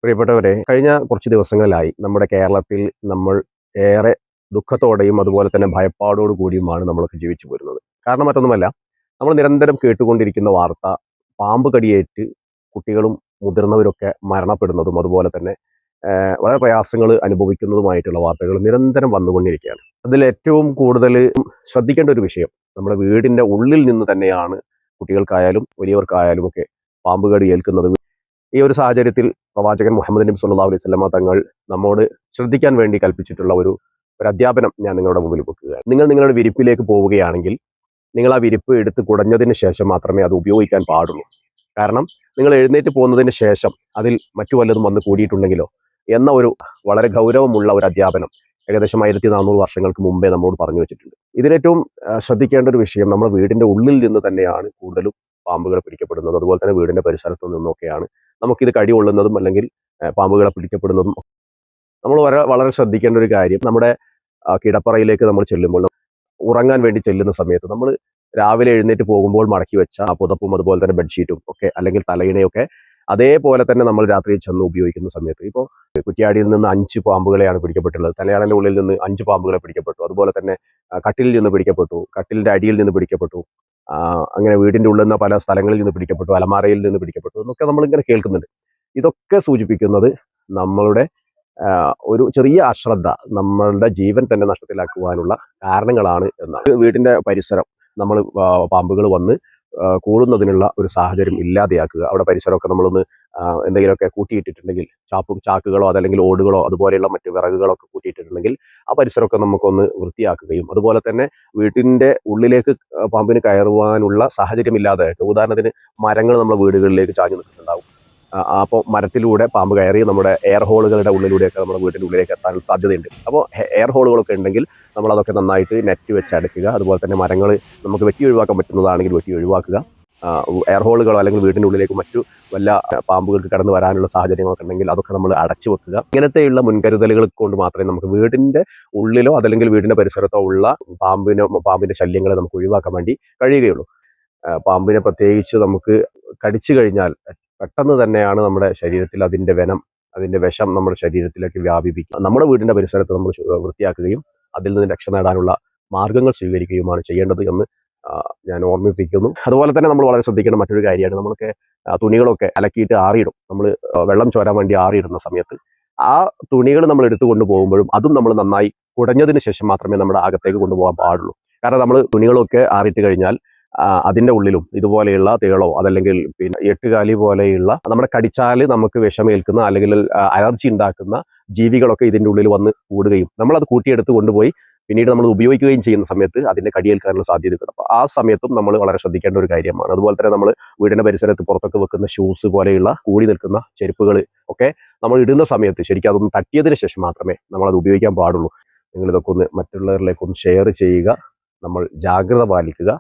പ്രിയപ്പെട്ടവരെ, കഴിഞ്ഞ കുറച്ച് ദിവസങ്ങളിലായി നമ്മുടെ കേരളത്തിൽ നമ്മൾ ഏറെ ദുഃഖത്തോടെയും അതുപോലെ തന്നെ ഭയപ്പാടോടു കൂടിയുമാണ് നമ്മളൊക്കെ ജീവിച്ചു പോരുന്നത്. കാരണം മറ്റൊന്നുമല്ല, നമ്മൾ നിരന്തരം കേട്ടുകൊണ്ടിരിക്കുന്ന വാർത്ത പാമ്പ് കടിയേറ്റ് കുട്ടികളും മുതിർന്നവരൊക്കെ മരണപ്പെടുന്നതും അതുപോലെ തന്നെ വളരെ പ്രയാസങ്ങൾ അനുഭവിക്കുന്നതുമായിട്ടുള്ള വാർത്തകൾ നിരന്തരം വന്നുകൊണ്ടിരിക്കുകയാണ്. അതിൽ ഏറ്റവും കൂടുതൽ ശ്രദ്ധിക്കേണ്ട ഒരു വിഷയം, നമ്മുടെ വീടിൻ്റെ ഉള്ളിൽ നിന്ന് തന്നെയാണ് കുട്ടികൾക്കായാലും വലിയവർക്കായാലും ഒക്കെ പാമ്പ് കടി ഏൽക്കുന്നത്. ഈ ഒരു സാഹചര്യത്തിൽ പ്രവാചകൻ മുഹമ്മദ് നബി സല്ലല്ലാഹു അലൈഹി വസല്ലമ തങ്ങൾ നമ്മോട് ശ്രദ്ധിക്കാൻ വേണ്ടി കൽപ്പിച്ചിട്ടുള്ള ഒരു അധ്യാപനം ഞാൻ നിങ്ങളുടെ മുമ്പിൽ വെക്കുകയാണ്. നിങ്ങൾ നിങ്ങളുടെ വിരിപ്പിലേക്ക് പോവുകയാണെങ്കിൽ നിങ്ങൾ ആ വിരിപ്പ് എടുത്ത് കുടഞ്ഞതിന് ശേഷം മാത്രമേ അത് ഉപയോഗിക്കാൻ പാടുള്ളൂ. കാരണം നിങ്ങൾ എഴുന്നേറ്റ് പോകുന്നതിന് ശേഷം അതിൽ മറ്റു വല്ലതും വന്ന് കൂടിയിട്ടുണ്ടെങ്കിലോ എന്ന ഒരു വളരെ ഗൗരവമുള്ള ഒരു അധ്യാപനം ഏകദേശം 1400 വർഷങ്ങൾക്ക് മുമ്പേ നമ്മോട് പറഞ്ഞു വെച്ചിട്ടുണ്ട്. ഇതിലേറ്റവും ശ്രദ്ധിക്കേണ്ട ഒരു വിഷയം, നമ്മുടെ വീടിൻ്റെ ഉള്ളിൽ നിന്ന് തന്നെയാണ് കൂടുതലും പാമ്പുകൾ പിടിക്കപ്പെടുന്നത്. അതുപോലെ തന്നെ വീടിൻ്റെ പരിസരത്തു നിന്നൊക്കെയാണ് നമുക്കിത് കടി കൊള്ളുന്നതും അല്ലെങ്കിൽ പാമ്പുകളെ പിടിക്കപ്പെടുന്നതും. നമ്മൾ വളരെ ശ്രദ്ധിക്കേണ്ട ഒരു കാര്യം, നമ്മുടെ കിടപ്പറയിലേക്ക് നമ്മൾ ചെല്ലുമ്പോൾ, ഉറങ്ങാൻ വേണ്ടി ചെല്ലുന്ന സമയത്ത് നമ്മൾ രാവിലെ എഴുന്നേറ്റ് പോകുമ്പോൾ മടക്കി വെച്ച ആ പുതപ്പും അതുപോലെ തന്നെ ബെഡ്ഷീറ്റും ഒക്കെ അല്ലെങ്കിൽ തലയിണയൊക്കെ അതേപോലെ തന്നെ നമ്മൾ രാത്രി ചെന്ന് ഉപയോഗിക്കുന്ന സമയത്ത്, ഇപ്പോൾ കുറ്റ്യാടിയിൽ നിന്ന് 5 പാമ്പുകളെയാണ് പിടിക്കപ്പെട്ടുള്ളത്. തലയാണൻ്റെ ഉള്ളിൽ നിന്ന് 5 പാമ്പുകളെ പിടിക്കപ്പെട്ടു. അതുപോലെ തന്നെ കട്ടിലിൽ നിന്ന് പിടിക്കപ്പെട്ടു, കട്ടിലിൻ്റെ അടിയിൽ നിന്ന് പിടിക്കപ്പെട്ടു, അങ്ങനെ വീടിൻ്റെ ഉള്ളിൽ നിന്ന് പല സ്ഥലങ്ങളിൽ നിന്ന് പിടിക്കപ്പെട്ടു, അലമാരയിൽ നിന്ന് പിടിക്കപ്പെട്ടു എന്നൊക്കെ നമ്മളിങ്ങനെ കേൾക്കുന്നുണ്ട്. ഇതൊക്കെ സൂചിപ്പിക്കുന്നത് നമ്മളുടെ ഒരു ചെറിയ അശ്രദ്ധ നമ്മളുടെ ജീവൻ തന്നെ നഷ്ടത്തിലാക്കുവാനുള്ള കാരണങ്ങളാണ് എന്നാണ്. വീടിൻ്റെ പരിസരം നമ്മൾ പാമ്പുകൾ വന്ന് കൂടുന്നതിനുള്ള ഒരു സാഹചര്യം ഇല്ലാതെയാക്കുക. അവിടെ പരിസരമൊക്കെ നമ്മളൊന്ന് എന്തെങ്കിലുമൊക്കെ കൂട്ടിയിട്ടിട്ടുണ്ടെങ്കിൽ, ചാക്കുകളോ അതല്ലെങ്കിൽ ഓടുകളോ അതുപോലെയുള്ള മറ്റ് വിറകുകളൊക്കെ കൂട്ടിയിട്ടിട്ടുണ്ടെങ്കിൽ ആ പരിസരമൊക്കെ നമുക്കൊന്ന് വൃത്തിയാക്കുകയും അതുപോലെ തന്നെ വീട്ടിൻ്റെ ഉള്ളിലേക്ക് പാമ്പിന് കയറുവാനുള്ള സാഹചര്യം ഇല്ലാതെ, ഉദാഹരണത്തിന് മരങ്ങൾ നമ്മുടെ വീടുകളിലേക്ക് ചാഞ്ഞു നിൽക്കുന്നുണ്ടാവും. അപ്പോൾ മരത്തിലൂടെ പാമ്പ് കയറി നമ്മുടെ എയർ ഹോളുകളുടെ ഉള്ളിലൂടെയൊക്കെ നമ്മുടെ വീട്ടിൻ്റെ ഉള്ളിലേക്ക് എത്താൻ സാധ്യതയുണ്ട്. അപ്പോൾ എയർ ഹോളുകളൊക്കെ ഉണ്ടെങ്കിൽ നമ്മളതൊക്കെ നന്നായിട്ട് നെറ്റ് വെച്ച് അടയ്ക്കുക. അതുപോലെ തന്നെ മരങ്ങൾ നമുക്ക് വെട്ടി ഒഴിവാക്കാൻ പറ്റുന്നതാണെങ്കിൽ വെട്ടി ഒഴിവാക്കുക. എയർ ഹോളുകളോ അല്ലെങ്കിൽ വീടിൻ്റെ ഉള്ളിലേക്ക് മറ്റു വല്ല പാമ്പുകൾക്ക് കടന്നു വരാനുള്ള സാഹചര്യങ്ങളൊക്കെ ഉണ്ടെങ്കിൽ അതൊക്കെ നമ്മൾ അടച്ചു വെക്കുക. ഇങ്ങനത്തെയുള്ള മുൻകരുതലുകൾ കൊണ്ട് മാത്രമേ നമുക്ക് വീടിൻ്റെ ഉള്ളിലോ അതല്ലെങ്കിൽ വീടിൻ്റെ പരിസരത്തോ ഉള്ള പാമ്പിൻ്റെ ശല്യങ്ങളെ നമുക്ക് ഒഴിവാക്കാൻ വേണ്ടി കഴിയുകയുള്ളൂ. പാമ്പിനെ പ്രത്യേകിച്ച് നമുക്ക് കടിച്ചു കഴിഞ്ഞാൽ പെട്ടെന്ന് തന്നെയാണ് നമ്മുടെ ശരീരത്തിൽ അതിൻ്റെ വിഷം നമ്മുടെ ശരീരത്തിലേക്ക് വ്യാപിപ്പിക്കുക. നമ്മുടെ വീടിൻ്റെ പരിസരത്ത് നമ്മൾ വൃത്തിയാക്കുകയും അതിൽ നിന്ന് രക്ഷ നേടാനുള്ള മാർഗങ്ങൾ സ്വീകരിക്കുകയുമാണ് ചെയ്യേണ്ടത് എന്ന് ഞാൻ ഓർമ്മിപ്പിക്കുന്നു. അതുപോലെ തന്നെ നമ്മൾ വളരെ ശ്രദ്ധിക്കേണ്ട മറ്റൊരു കാര്യമാണ്, നമ്മളൊക്കെ തുണികളൊക്കെ അലക്കിയിട്ട് ആറിയിടും. നമ്മൾ വെള്ളം ചോരാൻ വേണ്ടി ആറിയിടുന്ന സമയത്ത് ആ തുണികൾ നമ്മൾ എടുത്തുകൊണ്ട് പോകുമ്പോഴും അതും നമ്മൾ നന്നായി കുടഞ്ഞതിന് ശേഷം മാത്രമേ നമ്മുടെ അകത്തേക്ക് കൊണ്ടുപോകാൻ പാടുള്ളൂ. കാരണം നമ്മൾ തുണികളൊക്കെ ആറിയിട്ട് കഴിഞ്ഞാൽ അതിൻ്റെ ഉള്ളിലും ഇതുപോലെയുള്ള തേളോ അതല്ലെങ്കിൽ പിന്നെ എട്ടുകാലി പോലെയുള്ള നമ്മുടെ കടിച്ചാൽ നമുക്ക് വിഷമേൽക്കുന്ന അല്ലെങ്കിൽ അലർജി ഉണ്ടാക്കുന്ന ജീവികളൊക്കെ ഇതിൻ്റെ ഉള്ളിൽ വന്ന് കൂടുകയും നമ്മളത് കൂട്ടിയെടുത്ത് കൊണ്ടുപോയി പിന്നീട് നമ്മൾ ഉപയോഗിക്കുകയും ചെയ്യുന്ന സമയത്ത് അതിൻ്റെ കടിയേൽക്കാനുള്ള സാധ്യതയുണ്ട്. അപ്പോൾ ആ സമയത്തും നമ്മൾ വളരെ ശ്രദ്ധിക്കേണ്ട ഒരു കാര്യമാണ്. അതുപോലെ തന്നെ നമ്മൾ വീടിൻ്റെ പരിസരത്ത് പുറത്തൊക്കെ വെക്കുന്ന ഷൂസ് പോലെയുള്ള കൂടി നിൽക്കുന്ന ചെരുപ്പുകൾ ഒക്കെ നമ്മൾ ഇടുന്ന സമയത്ത് ശരിക്കും അതൊന്ന് തട്ടിയതിന് ശേഷം മാത്രമേ നമ്മളത് ഉപയോഗിക്കാൻ പാടുള്ളൂ. നിങ്ങളിതൊക്കെ ഒന്ന് മറ്റുള്ളവരിലേക്കൊന്ന് ഷെയർ ചെയ്യുക. നമ്മൾ ജാഗ്രത പാലിക്കുക.